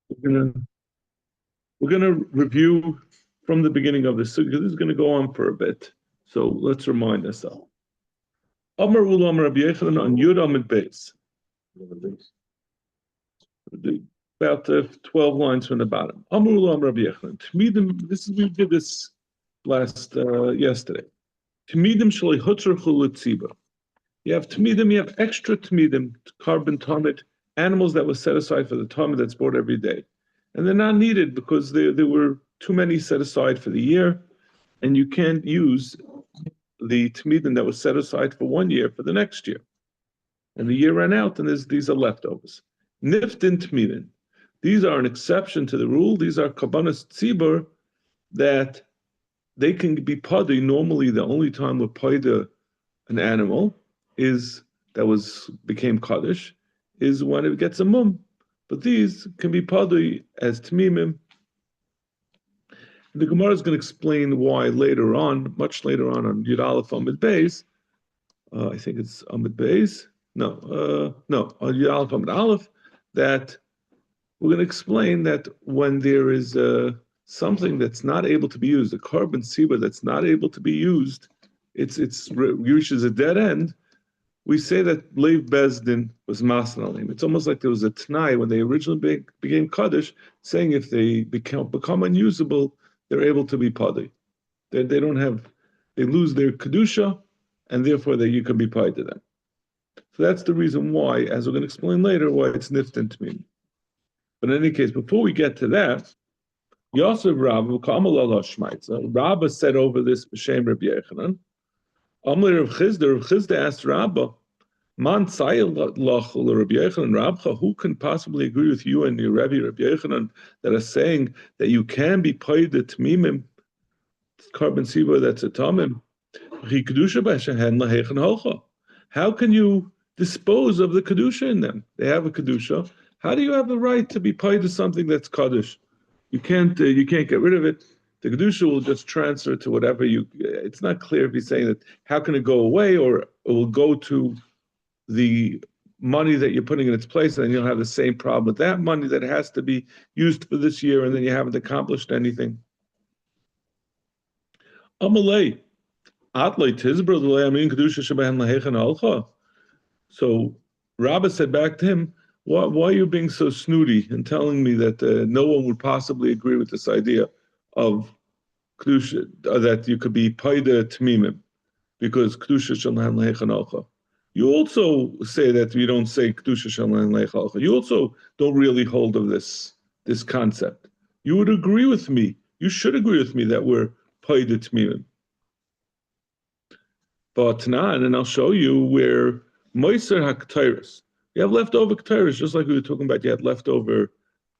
We're gonna review from the beginning of this. So this is gonna go on for a bit. So let's remind ourselves. Amar Ula Amar Rabbi Yechanan on Yud Amid Beis. About 12 lines from the bottom. Amar Ula Amar Rabbi Yechanan. Tmidim. We did this last yesterday. Tmidim shalei hutzar chulut tziba. You have tmidim. You have extra tmidim, carbon tamid, animals that were set aside for the tamid that's bought every day. And they're not needed because there were too many set aside for the year, and you can't use the tmidim that was set aside for 1 year for the next year. And the year ran out, and these are leftovers. Niftin tmidim. These are an exception to the rule. These are kabbanas tzibur that they can be padi. Normally, the only time we padi an animal became kaddish is when it gets a mum. But these can be padi as tmimim. The Gemara is going to explain why later on, much later on Yud Aleph Amid Beis. I think it's Amid Beis. No, on Yud Aleph Amid Aleph, that we're going to explain that when there is something that's not able to be used, a carbon siba that's not able to be used, it reaches a dead end. We say that Leiv Bezdin was masnalim. It's almost like there was a t'nai when they originally became kaddish, saying if they become unusable, they're able to be padi. They lose their kedusha, and therefore you can be padi to them. So that's the reason why, as we're going to explain later, why it's niftin tmim. But in any case, before we get to that, Yosef Rabba Rabba said over this b'shem Rabbi Yechanan. Amr Rav Chizda asked Rabba, Man Tzayil Lachul Rabbi Yechanan Rabcha, who can possibly agree with you and your Rabbi Yechanan that are saying that you can be paid the tmimim, carbon siva that's a tamim? How can you dispose of the kedusha in them? They have a kedusha. How do you have the right to be paid to something that's kaddish? You can't get rid of it. The kedusha will just transfer to whatever it's not clear if he's saying that how can it go away, or it will go to the money that you're putting in its place, and then you'll have the same problem with that money that has to be used for this year, and then you haven't accomplished anything. Amalei, Atlei Tizbra Amin Kedusha Shabahan Lahechan Alcha. So Rabba said back to him, why are you being so snooty and telling me that no one would possibly agree with this idea of Kedusha, that you could be Paida Tmimim, because Kedusha Shabahan Lahechan Alcha. You also say that we don't say Kedusha Shalan Leichalcha. You also don't really hold of this concept. You would agree with me. You should agree with me that we're Paida Tmimim. But Tanan, and I'll show you where Moiser HaKtairis. You have leftover Ketairis, just like we were talking about. You had leftover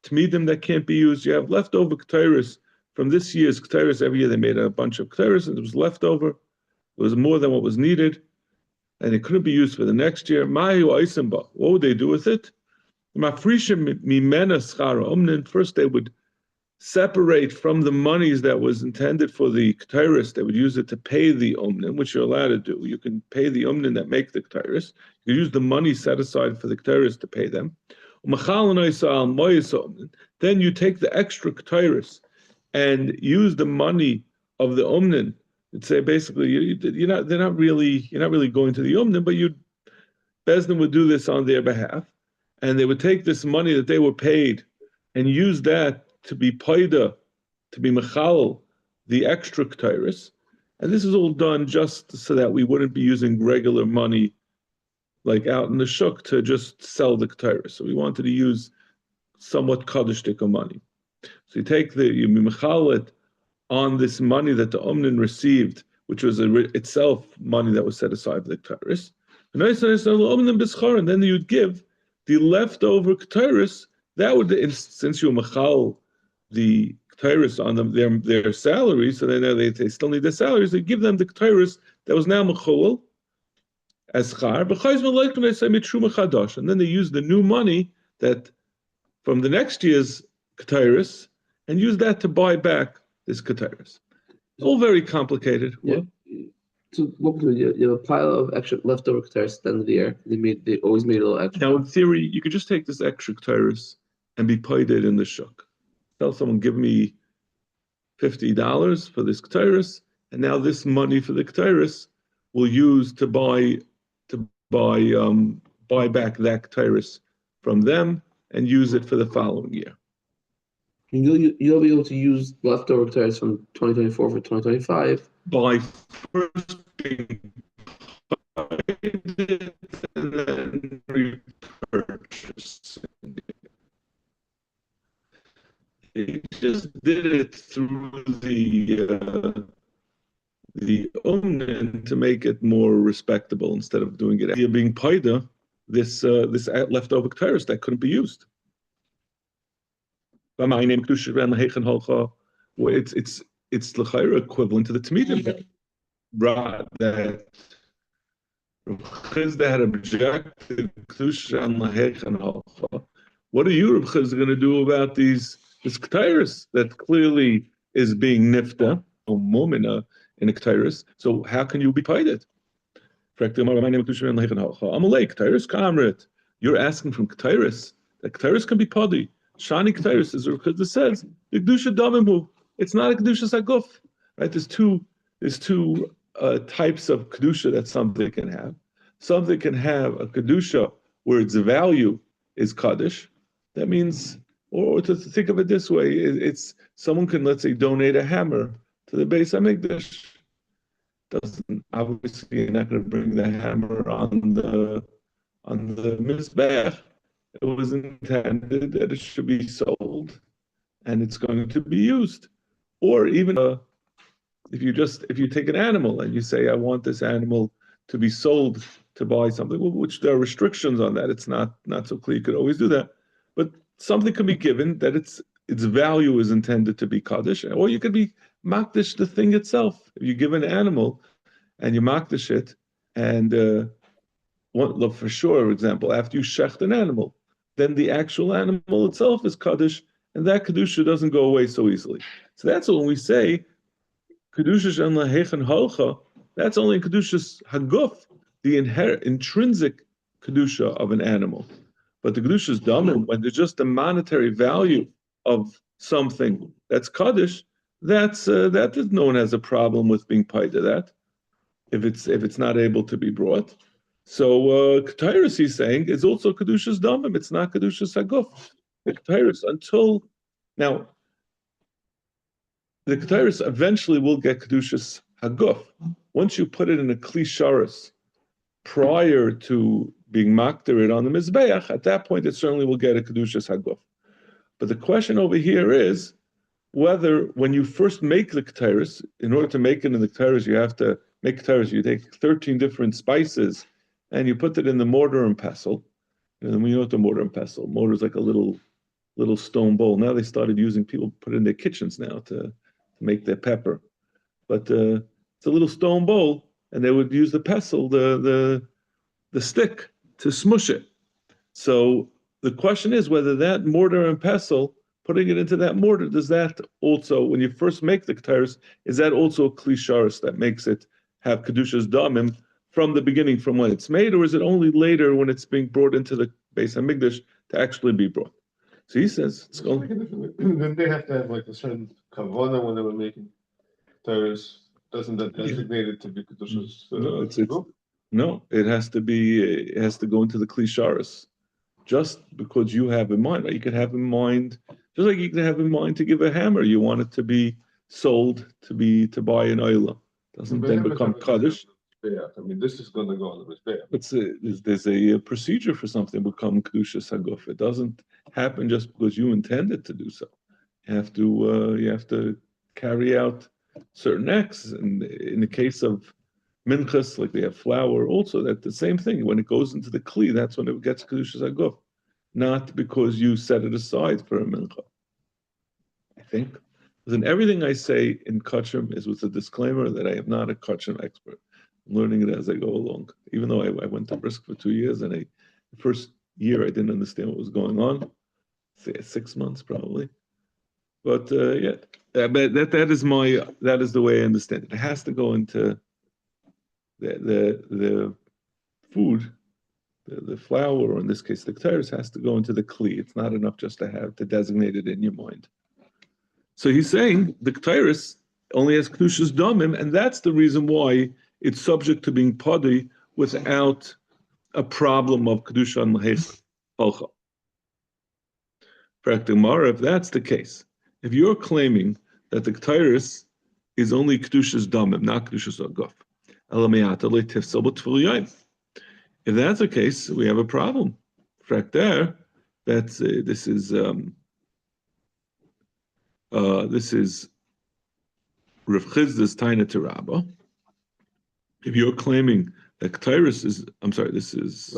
Tmidim that can't be used. You have leftover Ketairis from this year's Ketairis. Every year they made a bunch of Ketairis, and it was leftover. It was more than what was needed, and it couldn't be used for the next year. What would they do with it? First, they would separate from the monies that was intended for the Ketairis. They would use it to pay the Omnin, which you're allowed to do. You can pay the Omnin that make the Ketairis. You use the money set aside for the Ketairis to pay them. Then you take the extra Ketairis and use the money of the Omnin. It'd say basically you're not really going to the Omnin, but Bezdin would do this on their behalf, and they would take this money that they were paid and use that to be paida, to be mechal, the extra Ketairis. And this is all done just so that we wouldn't be using regular money like out in the shuk to just sell the Ketairis. So we wanted to use somewhat kaddishtika money. So you mechal it on this money that the Omnin received, which was itself money that was set aside for the Ketairis. And then you'd give the leftover Ketairis. That would, since you mechal the Ketairis on them, their salaries, so then they still need their salaries, they give them the Ketairis that was now mechol as char, and then they use the new money that from the next year's Ketairis and use that to buy back this Ketairis. It's all very complicated. Yeah. So what would you have a pile of extra leftover Ketairis at the end of the year. They always made a little extra. Now in theory, you could just take this extra Ketairis and be paid in the shuk. Tell someone, give me $50 for this ketairis, and now this money for the ketairis will use to buy back that ketairis from them and use it for the following year. You'll be able to use leftover tires from 2024 for 2025 by first being paid and then repurchasing it. He just did it through the omnin to make it more respectable instead of doing it. You're being paida this leftover ketairis that couldn't be used. It's l'chayra equivalent to the tmidim that Chizda had objected kedusha and lahechan halcha. What are you, Reb Chizda, going to do about this ketairis that clearly is being nifta or mumina in a ketairis? So how can you be paid? You're asking from ketairis that ketairis can be padi. Shani ketairis, as Reb Chizda says, the kedusha damimu. It's not a kedusha saguf, right? There's two types of kedusha that something can have. Something can have a kedusha where its value is kaddish. That means, or to think of it this way, it's someone can, let's say, donate a hammer to the Beis Hamikdash. Doesn't, obviously you're not going to bring the hammer on the mizbeach. It was intended that it should be sold, and it's going to be used. Or even if you take an animal and you say, I want this animal to be sold to buy something, which there are restrictions on that. It's not so clear. You could always do that, but something can be given that its value is intended to be kaddish, or you could be makdish the thing itself. If you give an animal and you makdish it, and look for sure, for example, after you shecht an animal, then the actual animal itself is kaddish, and that kedusha doesn't go away so easily. So that's when we say kedusha and lahechan halcha. That's only in kedushas haguf, the intrinsic kedusha of an animal. But the kedusha's damim, when there's just the monetary value of something that's kaddish, that is known as a problem with being paid to that, if it's not able to be brought. So ketairis, he's saying, is also kedusha's damim. It's not kedusha's haguf. The ketairis until now. The ketairis eventually will get kedushas haguf. Once you put it in a kli sharis prior to being makdir on the mizbeach, at that point it certainly will get a kedushas haguf. But the question over here is whether when you first make the ketairis, in order to make it in the ketairis, you have to make ketairis. You take 13 different spices and you put it in the mortar and pestle. And we know what the mortar and pestle. Mortar is like a little stone bowl. Now they started using, people put it in their kitchens now to make their pepper. But it's a little stone bowl, and they would use the pestle, the stick, to smush it. So the question is whether that mortar and pestle, putting it into that mortar, does that also, when you first make the ketairis, is that also a kli sharis that makes it have kedusha's damim from the beginning, from when it's made, or is it only later when it's being brought into the Beis Hamikdash to actually be brought? So he says it's going. Didn't they have to have like a certain kavana when they were making tires? Doesn't that designate it to be kedushas? No, it has to be. It has to go into the kli sharis. Just because you have in mind, right? You could have in mind, just like you can have in mind to give a hammer. You want it to be sold to buy an oila. Doesn't then become kaddish. I mean, this is going to go on the mizbeach. There's a procedure for something to become kedushas haguf. It doesn't happen just because you intended to do so. You have to carry out certain acts. And in the case of minchas, like they have flour, also that the same thing. When it goes into the kli, that's when it gets kedushas haguf, not because you set it aside for a mincha. I think. Then everything I say in kachim is with a disclaimer that I am not a kachim expert. I'm learning it as I go along. Even though I went to Brisk for 2 years, and the first year I didn't understand what was going on. Say 6 months probably. But that is the way I understand it. It has to go into the food. the flour, or in this case the ketairis, has to go into the kli. It's not enough just to have to designate it in your mind. So he's saying the ketairis only has kedushas damim, and that's the reason why it's subject to being padi without a problem of kedusha and lehech. If that's the case, if you're claiming that the ketairis is only kedushas damim, not kedushas aguf, if that's the case, we have a problem. There, that's this is Rav Chizda's Taina Terabba. If you're claiming that ketairis is, I'm sorry, this is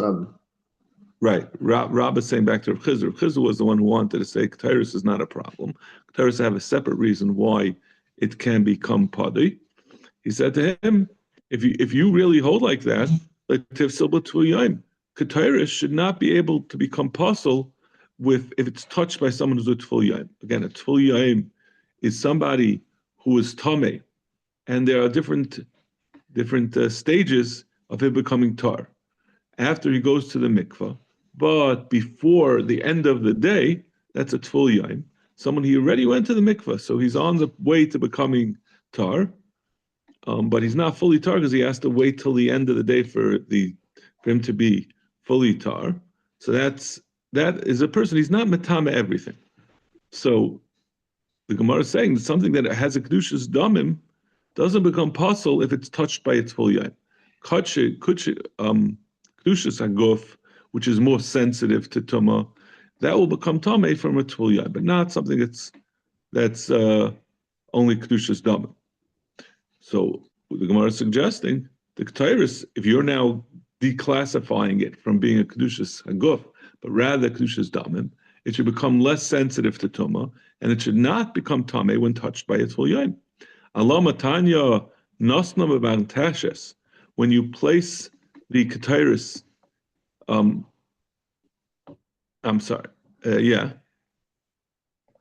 right. Rab is saying back to Rav Chizda. Rav Chizda was the one who wanted to say ketairis is not a problem. Ketairis have a separate reason why it can become padi. He said to him, if you really hold like that, like ketairis should not be able to become possible if it's touched by someone who's a tful yaim. Again, a tful yaim is somebody who is tameh, and there are different stages of him becoming tar. After he goes to the mikvah, but before the end of the day, that's a tful yaim. Someone he already went to the mikvah, so he's on the way to becoming tar, but he's not fully tar because he has to wait till the end of the day for him to be fully tar. So that is a person, he's not metame everything. So the Gemara is saying that something that has a kedushas damim doesn't become possible if it's touched by its full yaim. Kedushas haguf, which is more sensitive to tuma, that will become tameh from a full yaim, but not something that's only kedushas damim. So the Gemara is suggesting the ketairis, if you're now declassifying it from being a kedushas haguf, but rather kedushas damim, it should become less sensitive to tuma, and it should not become tameh when touched by its full yaim. Alama Tanya Nosna B'Bantashes, when you place the ketairis,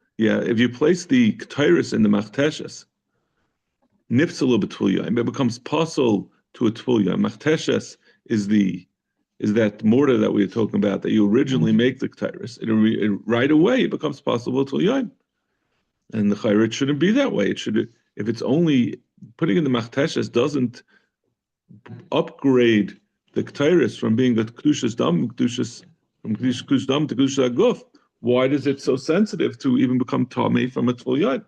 if you place the ketairis in the machteshes, nifsalu b'tful yaim, it becomes possible to a tful yaim. Machteshes is that mortar that we were talking about that you originally make the ketairis. It right away it becomes possible to yaim, and the chayrit shouldn't be that way. It should, if it's only putting in the machteshes doesn't upgrade the ketairis from being a kedushas dam, from kedushas dam to kedushas aguf. Why is it so sensitive to even become tamei from a tful yaim?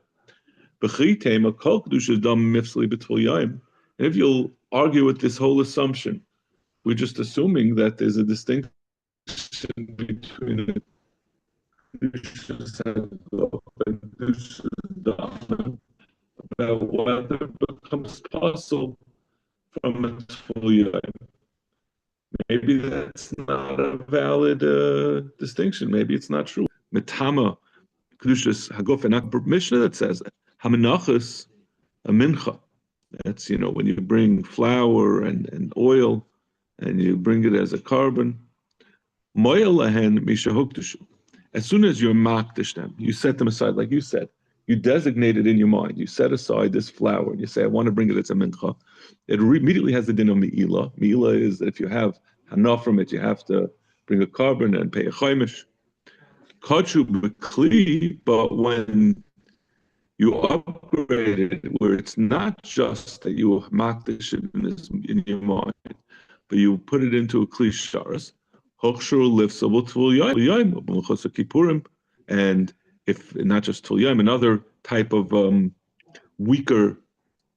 B'chitema kol kedushas dam mifsli b'tful yaim. And if you'll argue with this whole assumption, we're just assuming that there's a distinction between the kedushas aguf and kedushas dam about whether it becomes possible from a tful yaim. Maybe that's not a valid distinction. Maybe it's not true. Metama kedushas haguf and Mishnah that says haminachas a mincha. That's when you bring flour and oil and you bring it as a carbon. Moyel lahen mishahukdushu. As soon as you're makdish them, you set them aside, like you said. You designate it in your mind. You set aside this flour and you say, I want to bring it as a mincha. It immediately has the din of me'ilah. Me'ilah is that if you have hana from it, you have to bring a carbon and pay a chaimish. Kachu b'kli, but when you upgrade it, where it's not just that you makdish it in your mind, but you put it into a kli sharas, hochshur lifsabot tvul yaim, b'mechasa kippurim, and if not just tul yam, another type of weaker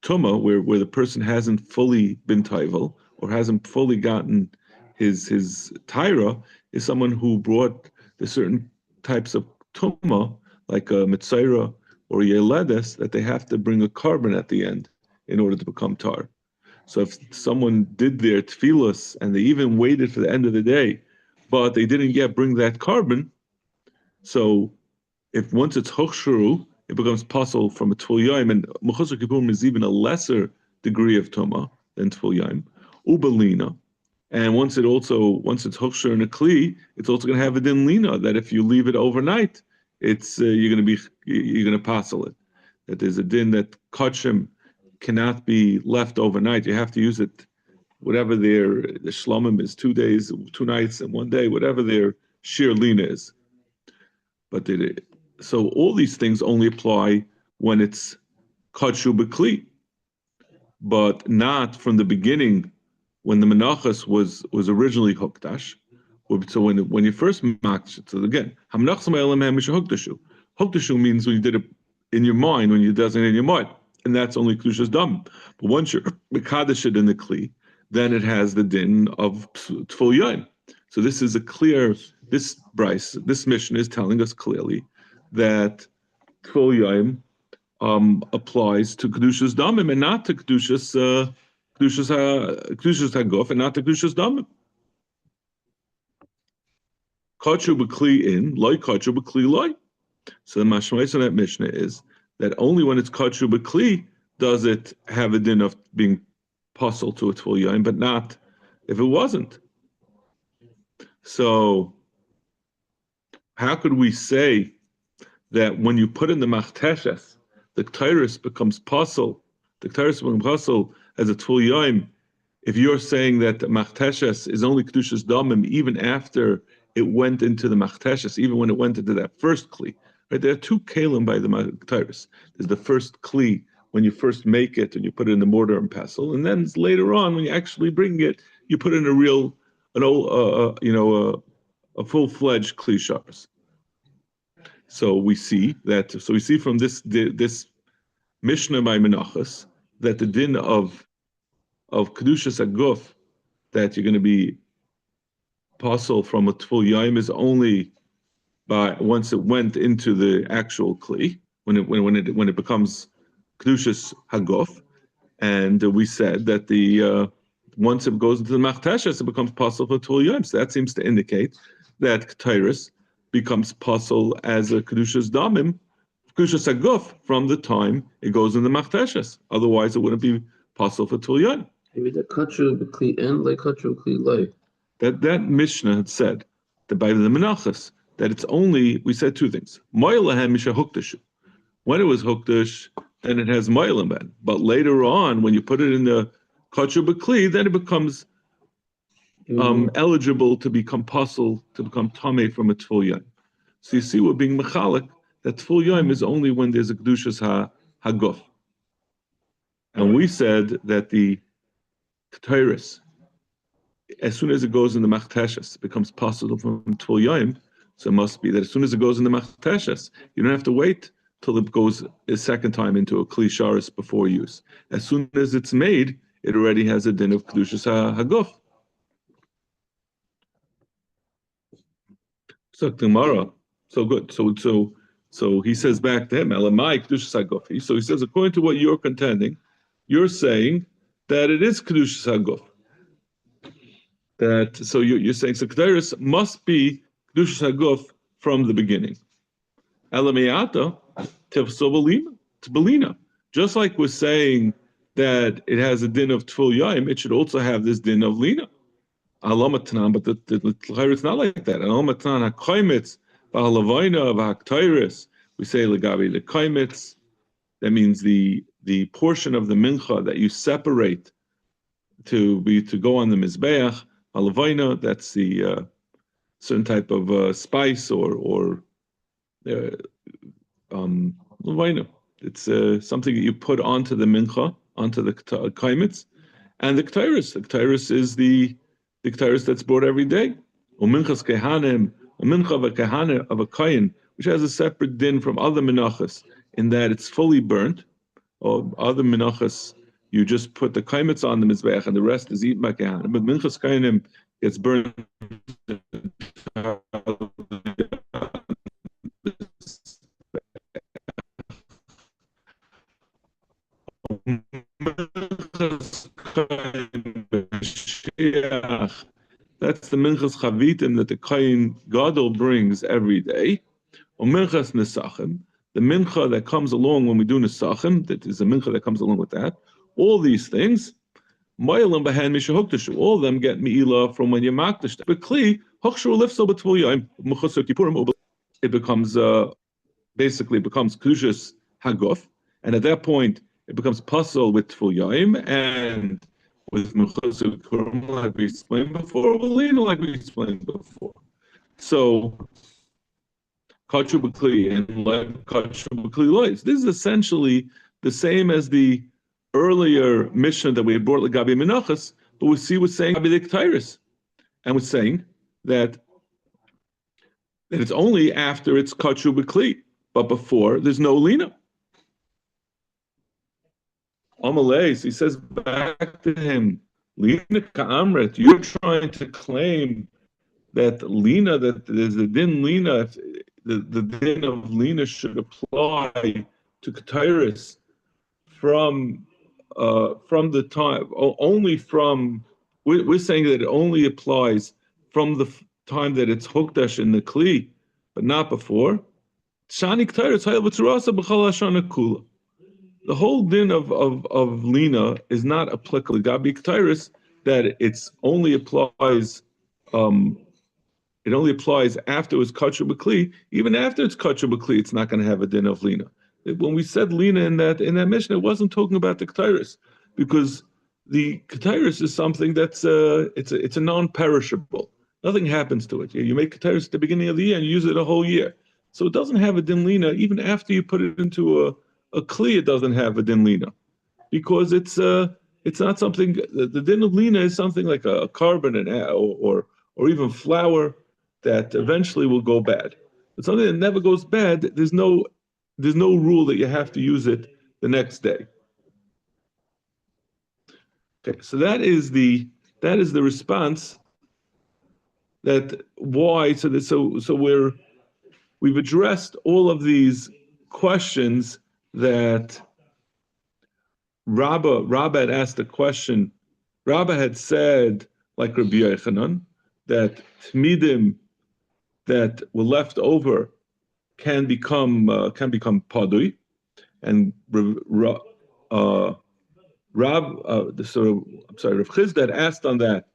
tuma where the person hasn't fully been taival or hasn't fully gotten his taira, is someone who brought the certain types of tuma like a mitzaira or yeledes that they have to bring a carbon at the end in order to become tar. So if someone did their tefillas and they even waited for the end of the day, but they didn't yet bring that carbon, so if once it's hochshuru, it becomes possible from a tful yaim, and mechusar kippurim is even a lesser degree of tuma than tful yaim, ubelina, and once it's hochshur in a kli, it's also going to have a din lina that if you leave it overnight, it's you're going to passel it. That there's a din that kachim cannot be left overnight. You have to use it whatever the shlomim is 2 days, 2 nights, and 1 day, whatever their shir lina is. But so all these things only apply when it's kadshu b'kli, but not from the beginning when the menachas was originally hukdash. So when you first makdash, so again, hukdashu means when you did it in your mind, when you designate in your mind, and that's only kedushas dam. But once you're mekadesh it in the kli, then it has the din of tful yain. So this is a clear. This mission is telling us clearly that tful yain applies to kedushas damim and not to kedushas haguf and not to kedushas damim. Kachu b'kli in, loy kachu b'kli loy. So the mashmais on that mishnah is that only when it's kachu b'kli does it have a din of being puzzle to a tful yain, but not if it wasn't. So how could we say that when you put in the machteshes, the Ketairis becomes puzzle, the Ketairis becomes puzzle as a tful yain, if you're saying that the machteshes is only kedushas damim even after it went into the machteshes, even when it went into that first kli, right? There are 2 kalim by the Ketairis. There's the first kli when you first make it and you put it in the mortar and pestle, and then later on when you actually bring it, you put in a full-fledged kli shabbos. So we see from this Mishnah by Menachos that the din of kedushas aguf, that you're going to be puzzle from a tful yaim, is only by once it went into the actual kli, when it becomes kedushas haguf, and we said that once it goes into the machteshes, it becomes puzzle for tful yaim. So that seems to indicate that Ketairis becomes puzzle as a kedushas damim, kedushas haguf, from the time it goes in the machteshes. Otherwise, it wouldn't be puzzle for tful yaim. Maybe the kachu b'kli in, like kachu b'kli loy. That Mishnah had said that by the Menachos that it's only, we said 2 things. Moylahem misha hukdashu. When it was hukdash, then it has moylam ben. But later on, when you put it in the kachu b'kli, then it becomes eligible to become puzzle, to become tameh from a tful yaim. So you see, we're being mechalik that tful yaim is only when there's a kedushas haguf. And we said that the Ketairis, as soon as it goes in the machteshes, it becomes possible from tful yaim. So it must be that as soon as it goes in the machteshes, you don't have to wait till it goes a second time into a kli sharis before use. As soon as it's made, it already has a din of kedushas haguf. So tomorrow, so good. So he says back to him, Elamai kedushas haguf. So he says, according to what you're contending, you're saying that it is kedushas haguf. So you're saying so Ketairis must be kedushas haguf from the beginning. Elameata tebelina. Just like we're saying that it has a din of tful yaim, it should also have this din of lina. Alamatanan, but the Ketairis not like that. Alamatanan hakaimitz v'halavayna v'haktairis. We say legabi the kaimitz. That means the portion of the mincha that you separate to go on the mizbeach. Halavayna, that's the certain type of spice or lavayna. It's something that you put onto the mincha, onto the kaimitz, and the Ketairis. The Ketairis is the Ketairis that's brought every day. Uminchas kehanim, umincha v'kehana of a kain, which has a separate din from other menachas in that it's fully burnt. Or other menachas, you just put the kaimitz on the mizbeach and the rest is eaten by kehanim. But minchas kainim gets burned. That's the minchas chavitim that the kain gadol brings every day. Or minchas nesachim, the mincha that comes along when we do nesachim, that is a mincha that comes along with that. All these things, all of them get me'ilah from when you makdash. But kli, it becomes basically becomes kedushas haguf, and at that point it becomes puzzle with tful yaim, and with Mechusar Kurma, like we explained before, with Lina, like we explained before. So, Kachur B'Kli and Kachur B'Kli Lois. This is essentially the same as the earlier mission that we had brought Gabi Menachas, but we see what's saying Gabi Tyrus, and we're saying that it's only after it's Kachur B'Kli, but before there's no Lina. Amalei, he says back to him, Lina Ka'amret, you're trying to claim that Lina, that there's a din Lina, the din of Lina should apply to Ketairis from the time, only from, we're saying that it only applies from the time that it's Hokdash in the Kli, but not before. Shani Ketairis, Kula. The whole din of Lina is not applicable. Gabi Ketairis, that it's only applies it only applies after it's Kachur B'Kli. Even after it's Kachur B'Kli, it's not going to have a din of Lina. When we said Lina in that mission, it wasn't talking about the Ketairis, because the Ketairis is something that's it's a non-perishable. Nothing happens to it. You make Ketairis at the beginning of the year and you use it a whole year, so it doesn't have a din Lina. Even after you put it into a Kli, it doesn't have a din Lina, because it's not something. The din of Lina is something like a carbon or even flour that eventually will go bad. But something that never goes bad, there's no rule that you have to use it the next day. Okay, so that is the response. That why so we've addressed all of these questions that Rabba had asked a question. Rabba had said, like Rabbi Yochanan, that Tmidim that were left over can become padui, and Rav Chizda asked on that,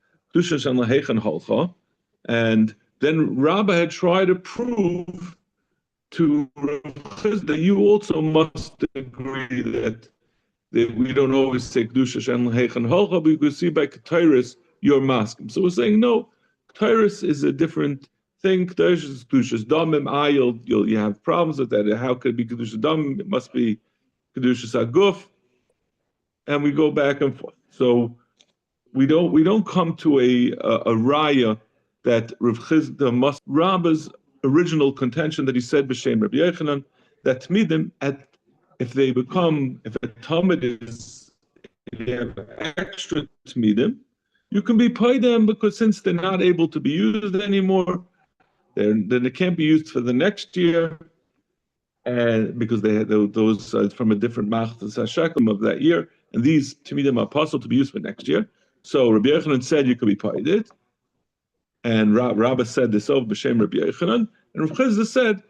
and then Rabba had tried to prove to Rav Chizda that you also must agree that we don't always say Kedusha Shem Heichen Holcha, but you can see by Ketairis your maskim. So we're saying no, Ketairis is a different thing. Ketairis is Kedushas Damim. You have problems with that. How could it be Kedushas Damim? It must be Kedushas Aguf, and we go back and forth. So we don't come to a raya that Rav Chizda must. Rabba's original contention that he said b'shem Rabbi Yochanan, that Tmidim if a Talmud if you have extra Tmidim, you can be paid them, because since they're not able to be used anymore, then they can't be used for the next year, and because they had those from a different Machtas HaShekel of that year, and these Tmidim are possible to be used for next year. So Rabbi Yochanan said you could be paid it, and Rabba said this over b'shem Rabbi Yochanan, and Rav Chizda said,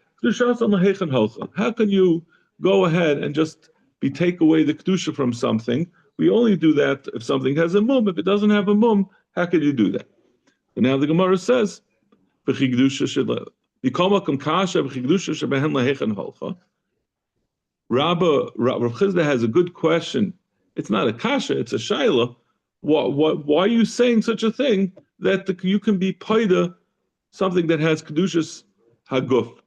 how can you go ahead and just take away the kedusha from something? We only do that if something has a mum. If it doesn't have a mum, how could you do that? And now the Gemara says, Rav Chizda has a good question. It's not a kasha, it's a shaila. Why are you saying such a thing that you can be paida something that has kedushas haguf?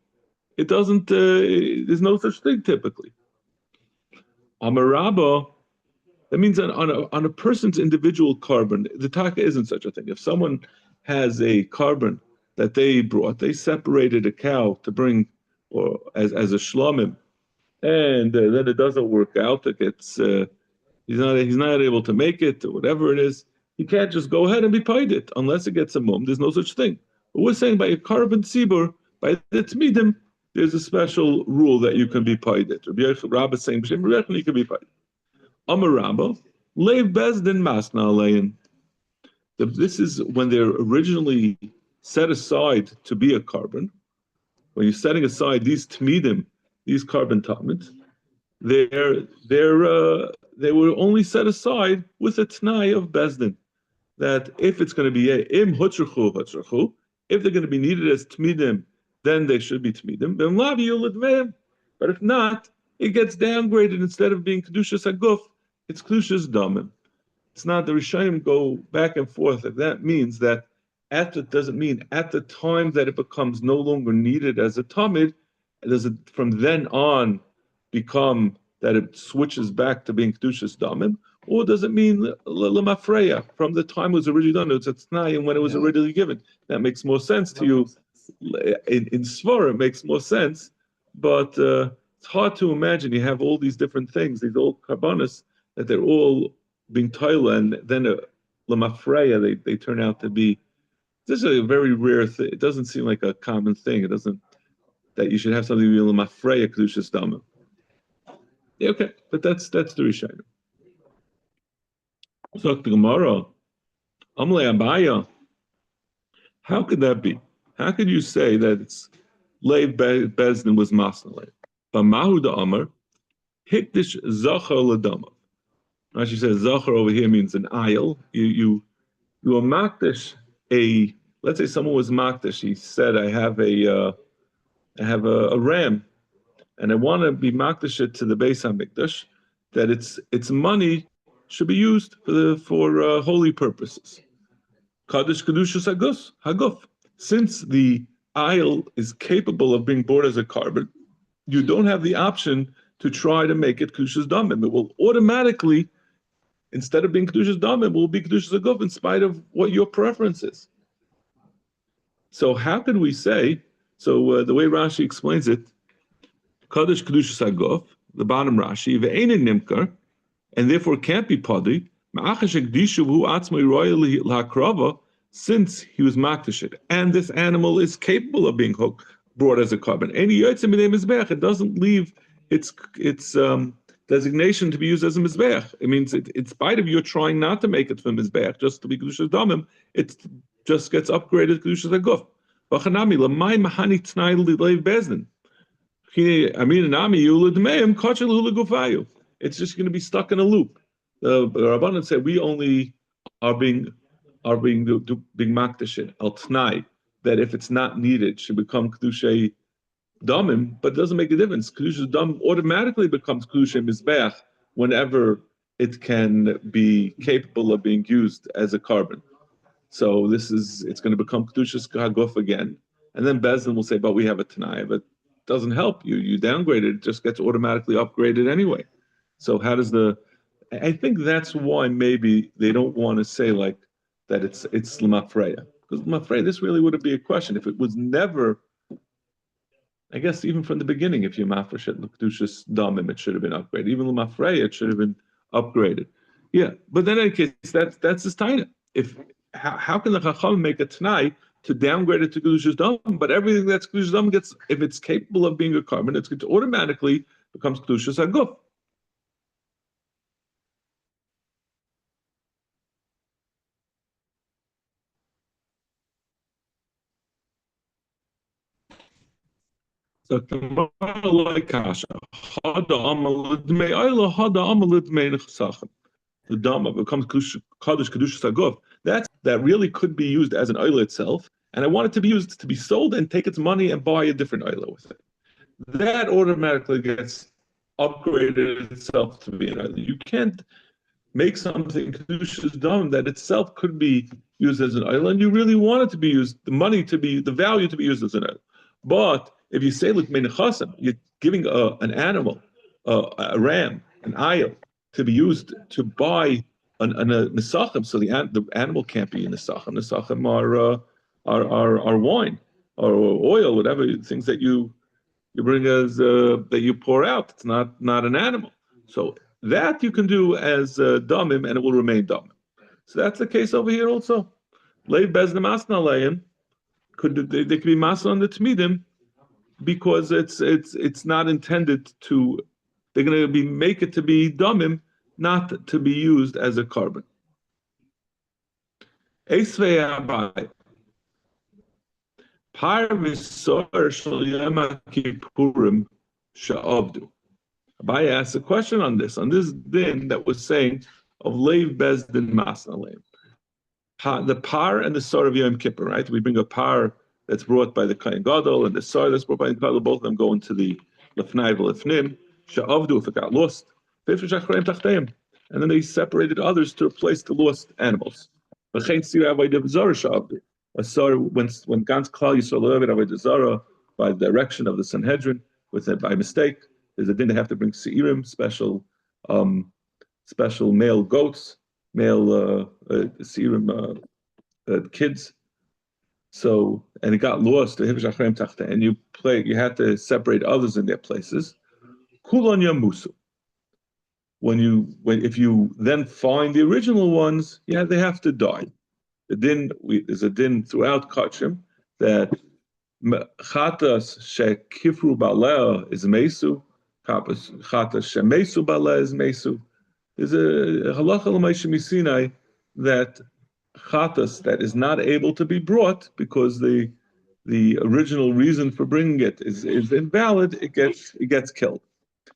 It doesn't. There's no such thing typically. Amarabba, that means on a person's individual carbon, the taka isn't such a thing. If someone has a carbon that they brought, they separated a cow to bring, or as a shlomim, and then it doesn't work out. It gets he's not able to make it, or whatever it is. He can't just go ahead and be paid it unless it gets a mum. There's no such thing. But we're saying by a carbon tzibur, by the tmidim, there's a special rule that you can be paid it. Rabbi is saying, you can be paid. Amar Rabba, leiv bezdin masna alein. This is when they're originally set aside to be a carbon. When you're setting aside these tmidim, these carbon talmids, they were only set aside with a t'nai of bezdin, that if it's going to be im hutzrachu, if they're going to be needed as tmidim, then they should be tmidim. But if not, it gets downgraded. Instead of being kedushas haguf, it's kedushas damim. It's not, the Rishonim go back and forth. That means that doesn't mean at the time that it becomes no longer needed as a tamid, does it from then on become that it switches back to being kedushas damim, or does it mean lemafreya from the time it was originally done? It's a t'nai and when it was originally given. That makes more sense to you. In Svara, it makes more sense, but it's hard to imagine you have all these different things, these old karbanis, that they're all being toila, and then lemafreya they turn out to be. This is a very rare thing. It doesn't seem like a common thing. It doesn't that you should have something be lemafreya kedushas damim. Yeah, okay, but that's the Rishonim. So the Gemara, Amle Abaya. How could that be? How could you say that it's Leiv Bezdin was Masnale? But Mahuda Amar, Hikdish Zachar Ladamav. Rashi says Zachar over here means an aisle. You are Makdish let's say someone was Makdish. He said, I have a ram, and I want to be Makdish it to the Beis HaMikdash, that its money should be used for holy purposes. Kaddish Kedushas Haguf. Since the aisle is capable of being bought as a carbon, you don't have the option to try to make it Kedushas Damim. It will automatically, instead of being Kedushas Damim, it will be Kedushas Haguf in spite of what your preference is. So how can we say, the way Rashi explains it, Kaddish Kedushas Haguf, the bottom Rashi, Ve'enin Nimkar, and therefore can't be Padi, since he was Makdashit, and this animal is capable of being brought as a carbon. It doesn't leave its designation to be used as a mizbeach. It means in spite of you trying not to make it for mizbeach, just to be kedushas damim, it just gets upgraded to kedushas haguf. V'chanami l'may mahani t'nai l'leiv bezdin. It's just going to be stuck in a loop. The Rabbanan said we only are being makdashit al t'nai, that if it's not needed should become kedushay damim, but it doesn't make a difference. Kedushay damim automatically becomes kedushay mizbeach whenever it can be capable of being used as a carbon. So it's going to become kedushas haguf again, and then Bezdin will say, but we have a t'nai, but it doesn't help you. You downgrade it just gets automatically upgraded anyway. So how does I think that's why maybe they don't want to say like that it's lemafreya, because lemafreya, this really wouldn't be a question if it was never. I guess even from the beginning, if you mafresh it l'kedushas damim, it should have been upgraded. Even lemafreya, it should have been upgraded. Yeah, but then in any case, that's his taina. How can the chacham make a t'nai to downgrade it to kedushas damim? But everything that's kedushas damim gets, if it's capable of being a carbon, it automatically becomes kedushas haguf. So like kasha, hada amalid me ayla hada amalid me nechsachem. The dama becomes kaddish kedushas haguf. That really could be used as an oil itself, and I want it to be used to be sold and take its money and buy a different oil with it. That automatically gets upgraded itself to be an oil. You can't make something kedushas dam that itself could be used as an oil, and you really want it to be used, the value to be used as an oil. But if you say look menechasim, you're giving an animal, a ram, an ayil, to be used to buy a nesachim, so the animal can't be a nesachim. Nesachim are wine or oil, whatever things that you bring as that you pour out. It's not an animal. So that you can do as damim, and it will remain damim. So that's the case over here also. Leiv bezdin masna leim, they could be masna on the tmidim, because it's not intended to. They're going to make it to be damim, not to be used as a carbon. Abai. Par v'sor shel Yom Kippurim she'avdu. Abai asked a question on this din that was saying of leiv bezdin masna leim. The par and the sor of Yom Kippur, right? We bring a par that's brought by the Kohen Gadol, and the sor that's brought by the Gadol. Both of them go into the lefnai v'lefnim. She'avdu, if it got lost. And and then they separated others to replace the lost animals. When Gans Klal Yisrael Avodah Zarah by the direction of the Sanhedrin, by mistake, there's a din they have to bring seirim, special male goats, male seirim kids. So, and it got lost to and you had to separate others in their places. Kulon Yamusu. If you then find the original ones, they have to die. There's a din throughout Kachim that chatas shekifru baleh is mesu, chatas shemesu baleh is mesu. There's a halacha l'maishem misinai that chatas that is not able to be brought because the original reason for bringing it is invalid. It gets killed.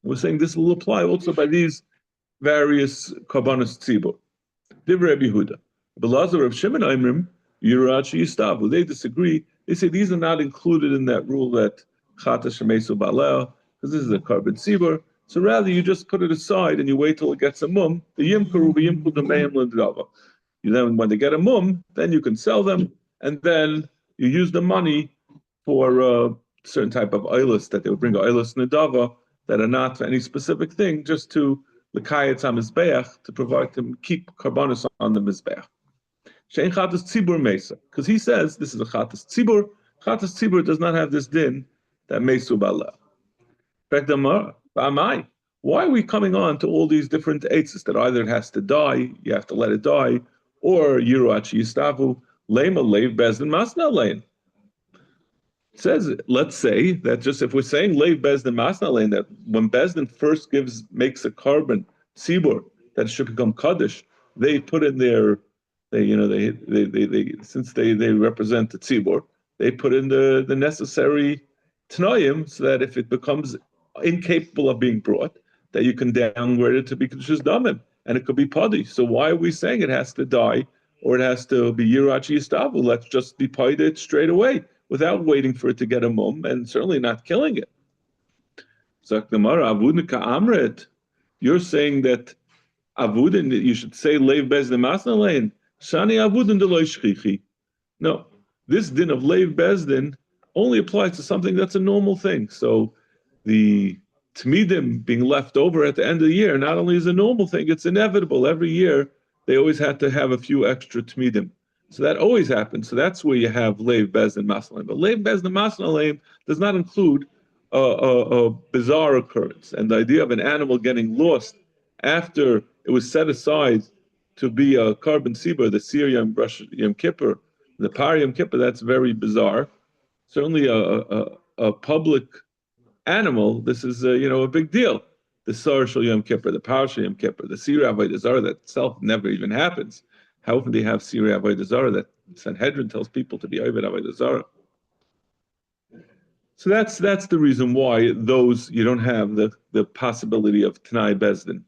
We're saying this will apply also by these various karbanos tzibur. Divrei Rabbi Yehuda, Belazar of Shimon Aimrim, Yirachi Yistavu. They disagree. They say these are not included in that rule that Chata Shemesu Baleh, because this is a carbon tzibur. So rather, you just put it aside and you wait till it gets a mum. The yimkaru v'yimkul d'meim l'drava. Then, when they get a mum, then you can sell them, and then you use the money for a certain type of oilus that they would bring a oilus nedava that are not for any specific thing, just to l'kayetz ha-mizbeach, to provide them, keep karbanos on the mizbeach. Shein chatas tzibur mesa, because he says this is a chatas tzibur. Chatas tzibur does not have this din that mesu baleh. Why are we coming on to all these different eitzes that either it has to die, you have to let it die, or yiruachi yistavu lema leiv bezdin masna lein? It says, let's say that just if we're saying leiv bezdin masna lein, that when bezdin first makes a carbon tzibur that should become kaddish, they put in their since they represent the tzibur, they put in the necessary tanoim so that if it becomes incapable of being brought, that you can downgrade it to be kedusha's damim, and it could be padi. So why are we saying it has to die or it has to be yirachi yistavu? Let's just be paid it straight away without waiting for it to get a mum, and certainly not killing it. You're saying that avudin, you should say leiv bezdin masna lein. Shani avudin deloy shchichi. No, this din of leiv bezdin only applies to something that's a normal thing. So the tmidim being left over at the end of the year not only is a normal thing, it's inevitable. Every year they always had to have a few extra tmidim. So that always happens. So that's where you have leiv bezdin masna lein. But leiv bezdin masna lein does not include a bizarre occurrence. And the idea of an animal getting lost after it was set aside to be a carbon tzibur, the Sir Yom Kippur, the Par Yom Kippur, that's very bizarre. Certainly a public animal, this is a big deal. The Sar Shal Yom Kippur, the Par Shal Yom Kippur, the Sir Avodah Zarah that itself never even happens. How often do you have Sir Avodah Zarah that Sanhedrin tells people to be Oved Avodah Zarah? So that's the reason why those you don't have the possibility of Tanai Bezdin.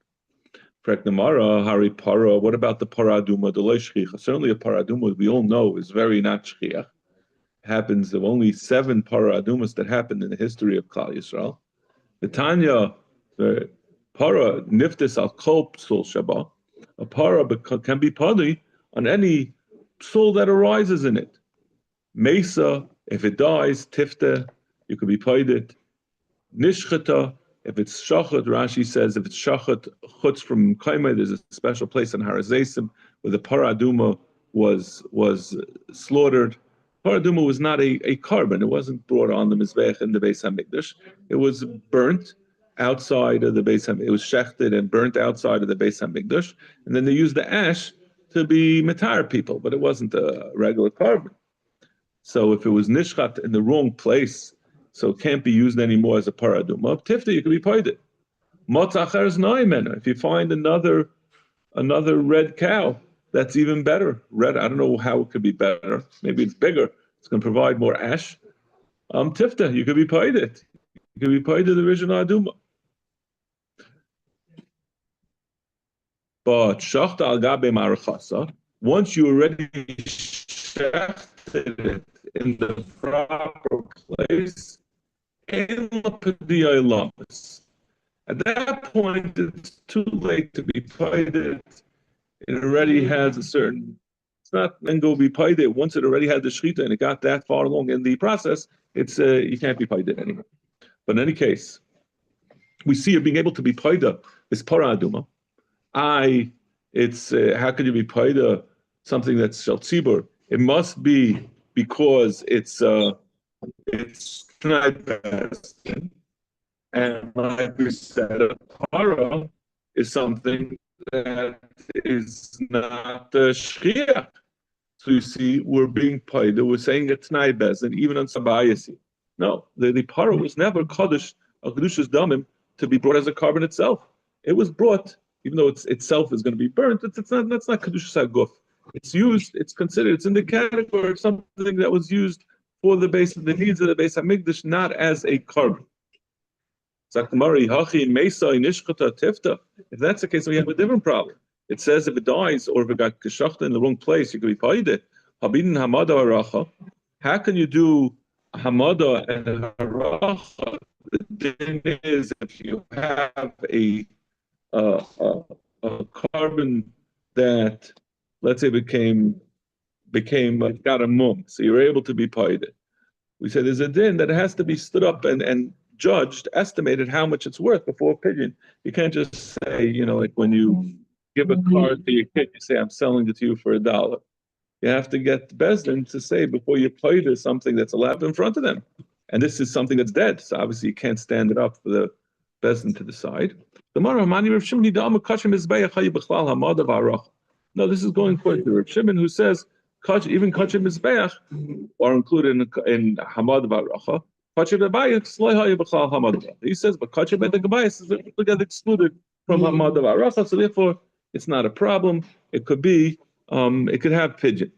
Preknamara, Hari Para, what about the Paraduma, the Loishchiach? Certainly a Paraduma, we all know, is very not Shchiach. Happens of only 7 Paradumas that happened in the history of Klal Yisrael. The Tanya, the Para, Niftis al Kol Psul Shabbat. A Para can be Padi on any soul that arises in it. Mesa, if it dies, Tifte, you could be paid. Nishchata, if it's shachat, Rashi says, if it's shachat chutz from Kaimai, there's a special place in Harazesim where the paraduma was slaughtered. Paraduma was not a carbon; it wasn't brought on the mizbech in the Beis Hamikdash. It was burnt outside of the Beis Hamikdash. It was shechted and burnt outside of the Beis Hamikdash, and then they used the ash to be matar people, but it wasn't a regular carbon. So if it was nishchat in the wrong place, so it can't be used anymore as a paraduma. Tifta, you can be paid it. Motzacher is noimena. If you find another red cow, that's even better. Red, I don't know how it could be better. Maybe it's bigger. It's going to provide more ash. Tifta, you could be paid it. You could be paid the original aduma. But shachta al gabe marachasa, once you already shechted it in the proper place, and At that point, it's too late to be paid. It already has a certain. It's not then go be paid. Once it already had the shechita and it got that far along in the process, it's you can't be paid anymore. But in any case, we see you being able to be paid is para aduma. It's how could you be paid something that's shel tzibur? It must be because it's Tnai Bezdin. And like we said, a para is something that is not shchiach. So you see, we're being paid. We're saying it's Tnai Bezdin, even on Sabayasi. No, the para was never kaddish a kedushas damim to be brought as a carbon itself. It was brought, even though itself is going to be burnt. It's not. That's not kedushas haguf. It's used. It's considered. It's in the category of something that was used for the needs of the Beis Hamikdash, not as a carbon. If that's the case, we have a different problem. It says if it dies or if it got keshachta in the wrong place, you could be paid it. How can you do hamada and haracha? The thing is, if you have a carbon that, let's say, got a mum, so you're able to be paid it. We say there's a din that it has to be stood up and judged, estimated how much it's worth before opinion. You can't just say, like when you give a car to your kid, you say, I'm selling it to you for $1. You have to get Bezdin to say before you pay this something that's allowed in front of them. And this is something that's dead. So obviously you can't stand it up for the Bezdin to decide. No, this is going according to Rav Shimon, who says even Kachim Mizbeach are included in Hamad Varacha. He says, but Kachim Bet Gabayis is excluded from Hamad Varacha, so therefore it's not a problem. It could be, it could have pidyon.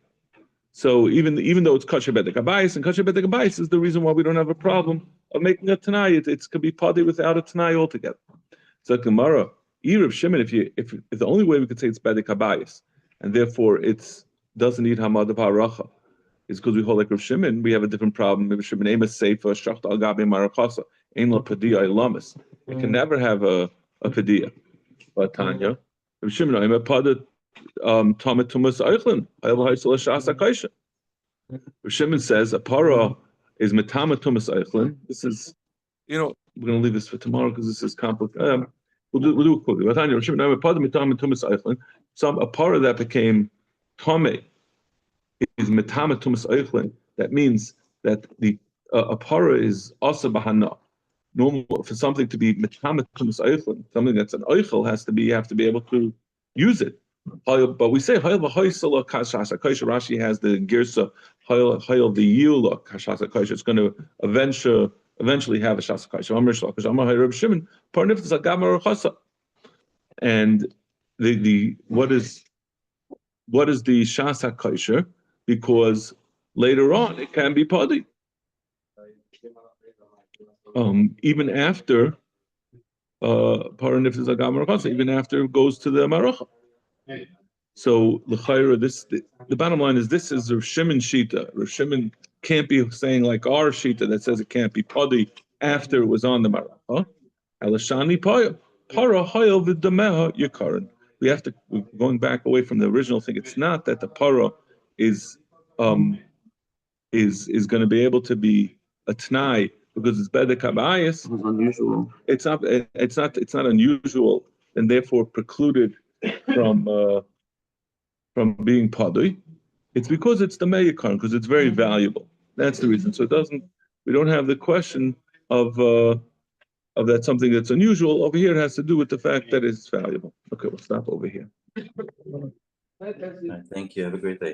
So even though it's Kachim Bet Gabayis, and Kachim Bet Gabayis is the reason why we don't have a problem of making a Tanai. It could be Padi without a Tanai altogether. So Gemara, Rav Shimon, if the only way we could say it's Bet Gabayis, and therefore it doesn't need Hamad Varacha, is because we hold like Rav Shimon, we have a different problem. Rav Shimon, Amos Seifa, Shacht al Gabi Marakasa, Ein La Padiyah Ilamis. It can never have a Padiyah. But Tanya, Rav Shimon, I'm a Padat Tamet Tumas Eichlin, Hayel Haisel Shas HaKaisha. Rav Shimon says a para is Metamet Tumas Eichlin. This is, we're going to leave this for tomorrow because this is complicated. We'll do it quickly. But Tanya, Rav Shimon, I'm a Padat Metamet Tumas Eichlin. A para that became Tomei is Metamet Tumas Eichlin. That means that the a para is Asa Bahana. Normal for something to be Metamet Tumas Eichlin, something that's an Eichel you have to be able to use it. But we say Rashi has the Girsa Hayel the Yula Kashasa Kaisha. It's going to eventually have a Shasa Kaisha. And the what is the Shasa Kaisha? Because later on it can be Padi. Even after even after it goes to the Maracha. So the bottom line is this is Rav Shimon Shita. Rav Shimon can't be saying like our Shita that says it can't be Padi after it was on the Maracha. Alashani Paya. Para Hayel v'dameha Yikaran. We're going back away from the original thing. It's not that the para is going to be able to be a Tnai because it's bedek habayis. It's unusual. It's not unusual, and therefore precluded from being Padui. It's because it's the Meyakar, because it's very valuable. That's the reason. So we don't have the question of that something that's unusual. Over here it has to do with the fact that it's valuable. Okay, we'll stop over here. All right, thank you. Have a great day.